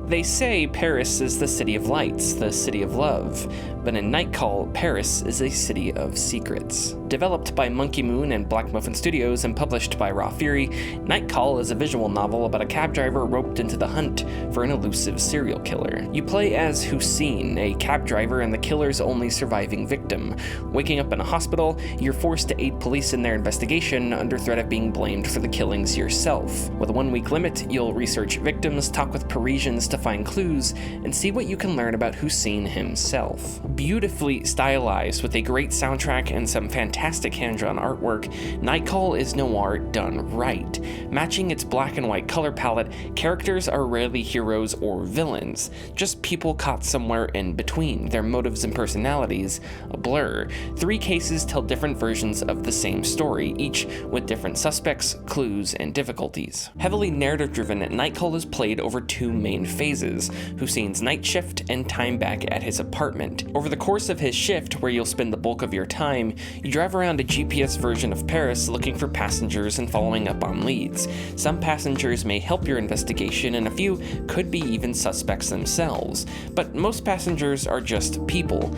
They say Paris is the city of lights, the city of love, but in Nightcall, Paris is a city of secrets. Developed by Monkey Moon and Black Muffin Studios and published by Raw Fury, Nightcall is a visual novel about a cab driver roped into the hunt for an elusive serial killer. You play as Hussein, a cab driver and the killer's only surviving victim. Waking up in a hospital, you're forced to aid police in their investigation under threat of being blamed for the killings yourself. With a 1-week limit, you'll research victims, talk with Parisians to find clues, and see what you can learn about Hussein himself. Beautifully stylized with a great soundtrack and some fantastic hand-drawn artwork, Nightcall is noir done right. Matching its black and white color palette, characters are rarely heroes or villains, just people caught somewhere in between, their motives and personalities a blur. 3 cases tell different versions of the same story, each with different suspects, clues, and difficulties. Heavily narrative-driven, Nightcall is played over 2 main phases: Hussein's night shift and time back at his apartment. Over the course of his shift, where you'll spend the bulk of your time, you drive around a GPS version of Paris looking for passengers and following up on leads. Some passengers may help your investigation, and a few could be even suspects themselves. But most passengers are just people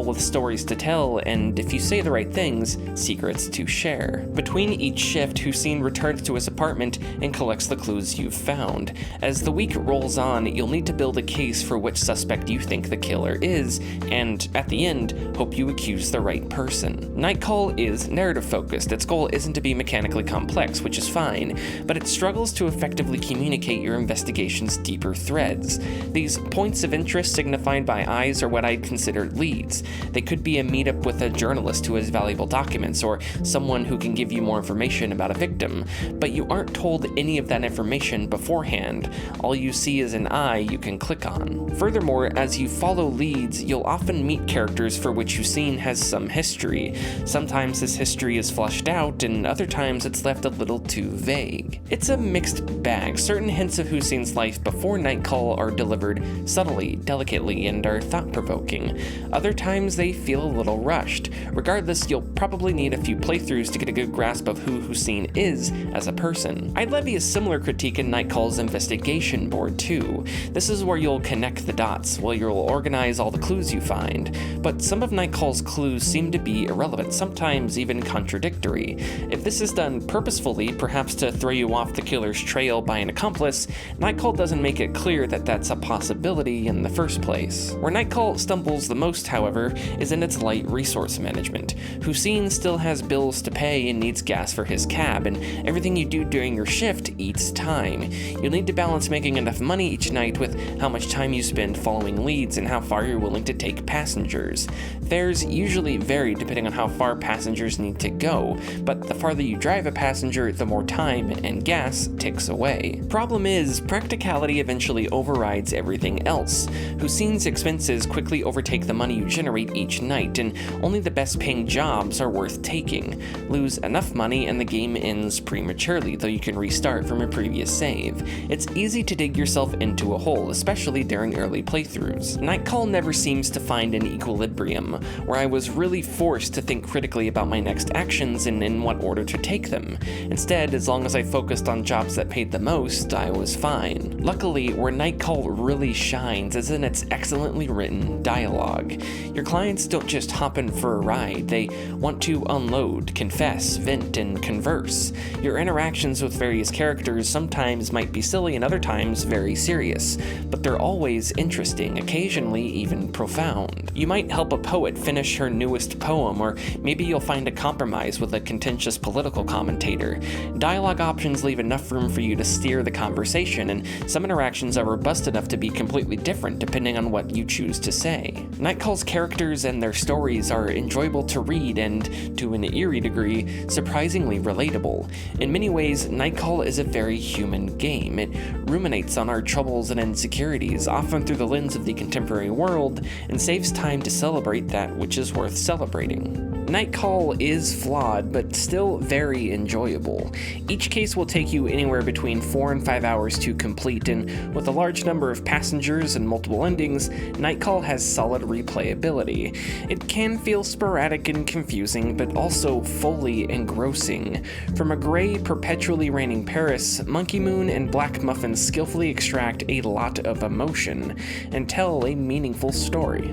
with stories to tell, and if you say the right things, secrets to share. Between each shift, Hussein returns to his apartment and collects the clues you've found. As the week rolls on, you'll need to build a case for which suspect you think the killer is, and at the end, hope you accuse the right person. Nightcall is narrative-focused. Its goal isn't to be mechanically complex, which is fine, but it struggles to effectively communicate your investigation's deeper threads. These points of interest signified by eyes are what I'd consider leads. They could be a meetup with a journalist who has valuable documents, or someone who can give you more information about a victim, but you aren't told any of that information beforehand. All you see is an eye you can click on. Furthermore, as you follow leads, you'll often meet characters for which Hussein has some history. Sometimes this history is fleshed out, and other times it's left a little too vague. It's a mixed bag. Certain hints of Hussein's life before Nightcall are delivered subtly, delicately, and are thought-provoking. Other times they feel a little rushed. Regardless, you'll probably need a few playthroughs to get a good grasp of who Hussein is as a person. I'd levy a similar critique in Nightcall's investigation board too. This is where you'll connect the dots, where you'll organize all the clues you find. But some of Nightcall's clues seem to be irrelevant, sometimes even contradictory. If this is done purposefully, perhaps to throw you off the killer's trail by an accomplice, Nightcall doesn't make it clear that that's a possibility in the first place. Where Nightcall stumbles the most, however, is in its light resource management. Hussein still has bills to pay and needs gas for his cab, and everything you do during your shift eats time. You'll need to balance making enough money each night with how much time you spend following leads and how far you're willing to take passengers. Fares usually vary depending on how far passengers need to go, but the farther you drive a passenger, the more time and gas ticks away. Problem is, practicality eventually overrides everything else. Hussein's expenses quickly overtake the money you generate each night, and only the best paying jobs are worth taking. Lose enough money and the game ends prematurely, though you can restart from a previous save. It's easy to dig yourself into a hole, especially during early playthroughs. Nightcall never seems to find an equilibrium, where I was really forced to think critically about my next actions and in what order to take them. Instead, as long as I focused on jobs that paid the most, I was fine. Luckily, where Nightcall really shines is in its excellently written dialogue. Your clients don't just hop in for a ride, they want to unload, confess, vent, and converse. Your interactions with various characters sometimes might be silly and other times very serious, but they're always interesting, occasionally even profound. You might help a poet finish her newest poem, or maybe you'll find a compromise with a contentious political commentator. Dialogue options leave enough room for you to steer the conversation, and some interactions are robust enough to be completely different depending on what you choose to say. Nightcall's characters and their stories are enjoyable to read and, to an eerie degree, surprisingly relatable. In many ways, Nightcall is a very human game. It ruminates on our troubles and insecurities, often through the lens of the contemporary world, and saves time to celebrate that which is worth celebrating. Night Call is flawed, but still very enjoyable. Each case will take you anywhere between 4 and 5 hours to complete, and with a large number of passengers and multiple endings, Night Call has solid replayability. It can feel sporadic and confusing, but also fully engrossing. From a gray, perpetually raining Paris, Monkey Moon and Black Muffin skillfully extract a lot of emotion and tell a meaningful story.